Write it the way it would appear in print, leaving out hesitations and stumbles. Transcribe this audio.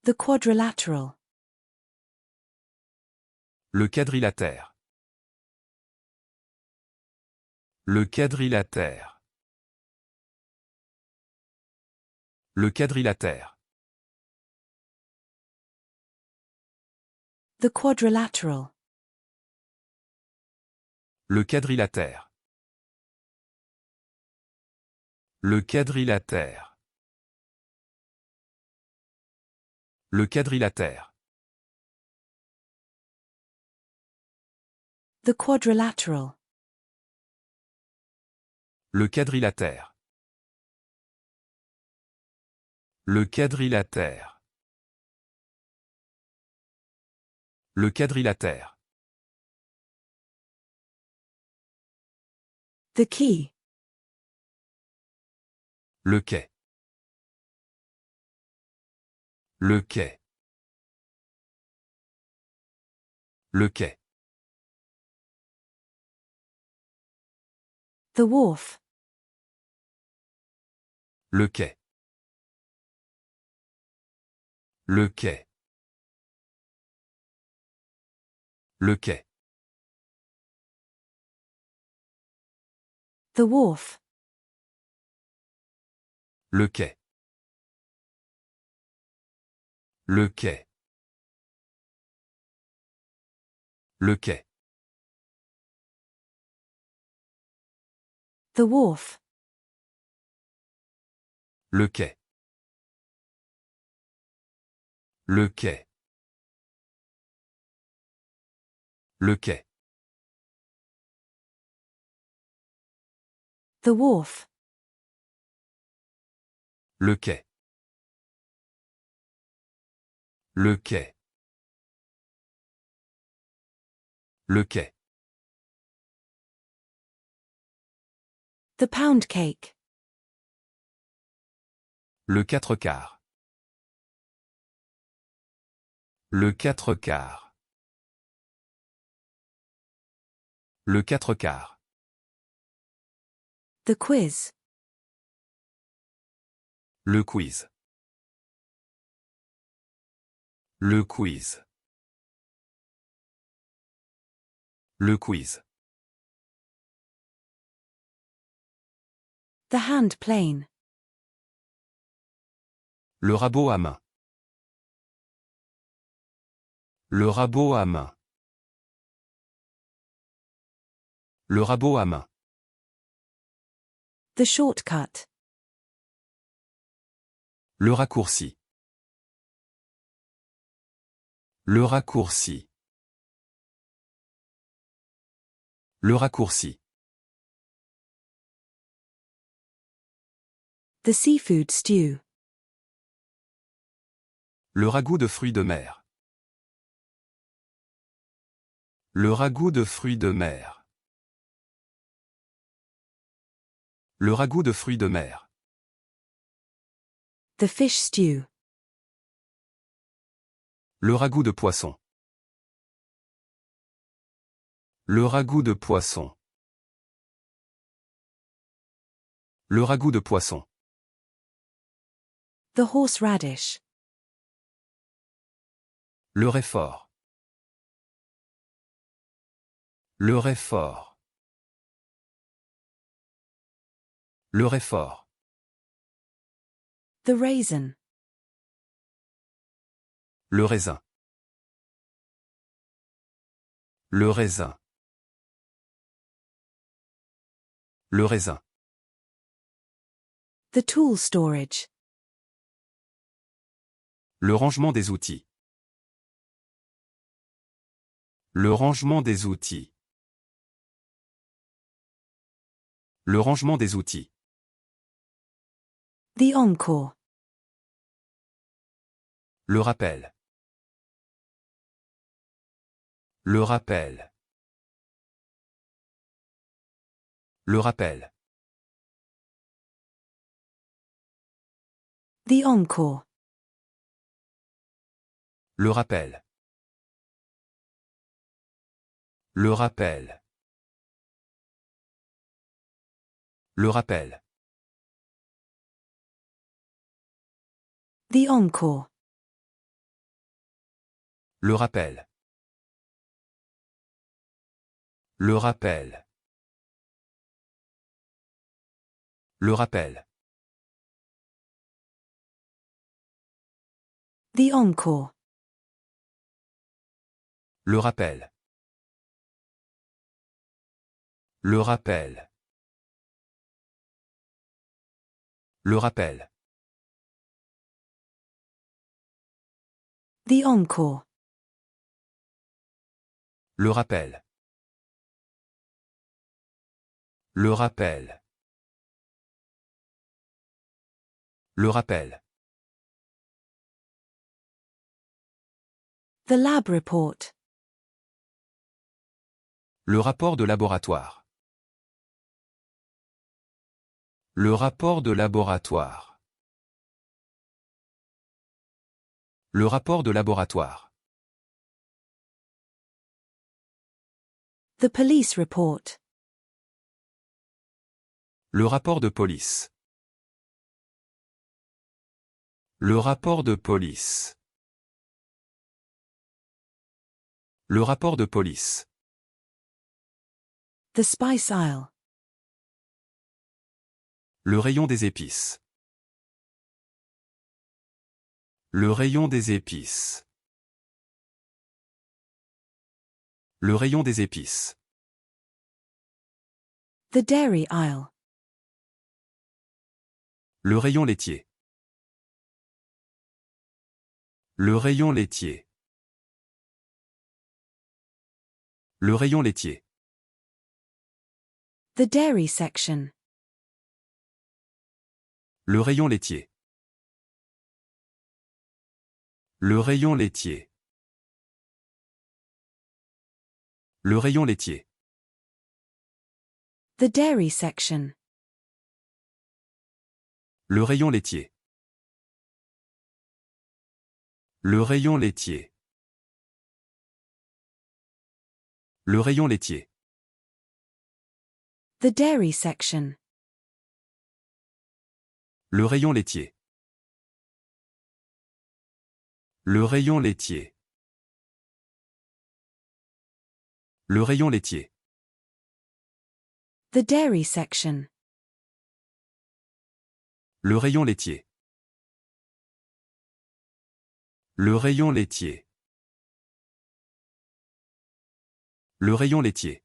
The quadrilateral. Le quadrilatère. Le quadrilatère. Le quadrilatère. The quadrilateral. Le quadrilatère. Le quadrilatère. Le quadrilatère. The quadrilateral. Le quadrilatère. Le quadrilatère. Le quadrilatère. The key. Le quai. Le quai. Le quai. The wharf. Le quai. Le quai. Le quai. The wharf. Le quai. Le quai. Le quai. The wharf. Le quai. Le quai. Le quai. The wharf. Le quai. Le quai. Le quai. The pound cake. Le 4/4. Le 4/4. Le 4/4. The quiz. Le quiz. Le quiz. Le quiz. The hand plane. Le rabot à main. Le rabot à main. Le rabot à main. The shortcut. Le raccourci. Le raccourci. Le raccourci. The seafood stew. Le ragoût de fruits de mer. Le ragoût de fruits de mer. Le ragoût de fruits de mer. The fish stew. Le ragoût de poisson. Le ragoût de poisson. Le ragoût de poisson. The horseradish. Le réfort. Le réfort. Le réfort. The raisin. Le raisin. Le raisin. Le raisin. The tool storage. Le rangement des outils. Le rangement des outils. Le rangement des outils. The encore. Le rappel. Le rappel. Le rappel. The encore. Le rappel. Le rappel. Le rappel. The encore. Le rappel. Le rappel. Le rappel. The encore. Le rappel. Le rappel. Le rappel. The encore. Le rappel. Le rappel. Le rappel. The lab report. Le rapport de laboratoire. Le rapport de laboratoire. Le rapport de laboratoire. The police report. Le rapport de police. Le rapport de police. Le rapport de police. The spice aisle. Le rayon des épices. Le rayon des épices. Le rayon des épices. The dairy aisle. Le rayon laitier. Le rayon laitier. Le rayon laitier. The dairy section. Le rayon laitier. Le rayon laitier. Le rayon laitier. The dairy section. Le rayon laitier. Le rayon laitier. Le rayon laitier. The dairy section. Le rayon laitier. Le rayon laitier. Le rayon laitier. The dairy section. Le rayon laitier. Le rayon laitier. Le rayon laitier.